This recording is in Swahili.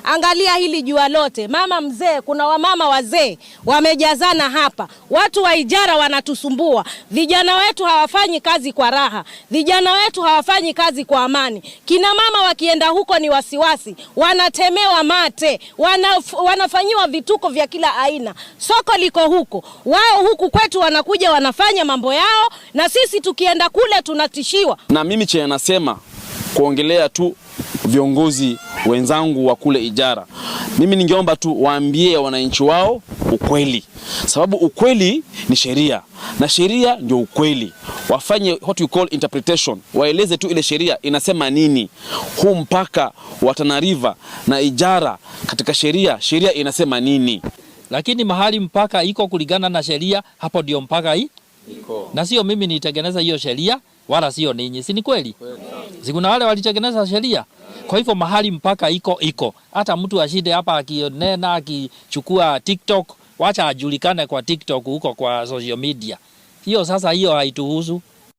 Angalia hili jua lote, mama mzee, kuna wamama wazee wamejazana hapa. Watu wa ijara wanatusumbua. Vijana wetu hawafanyi kazi kwa raha. Vijana wetu hawafanyi kazi kwa amani. Kina mama wakienda huko ni wasiwasi, wanatemewa mate, wanafanyiwa vituko vya kila aina. Soko liko huko, wao huku kwetu wanakuja wanafanya mambo yao, na sisi tukienda kule tunatishiwa. Na mimi chenye nasema kuongelea tu viongozi wenzangu wa kule ijara, mimi ningeomba tu waambie wananchi wao ukweli, sababu ukweli ni sheria na sheria ndio ukweli. Wafanye what we call interpretation, waeleze tu ile sheria inasema nini. Huu mpaka wa Tana River na ijara katika sheria inasema nini. Lakini mahali mpaka iko kulingana na sheria, hapo ndio mpaka iko. Na sio mimi nitengeneza hiyo sheria, wala sio ninyi, si ni kweli? Sikuna wale walitengeneza sheria. Kwa hivyo mahali mpaka iko. Hata mtu ashide hapa akionena akichukua TikTok, wacha ajulikane kwa TikTok huko kwa social media. Hiyo sasa hiyo haituhusu.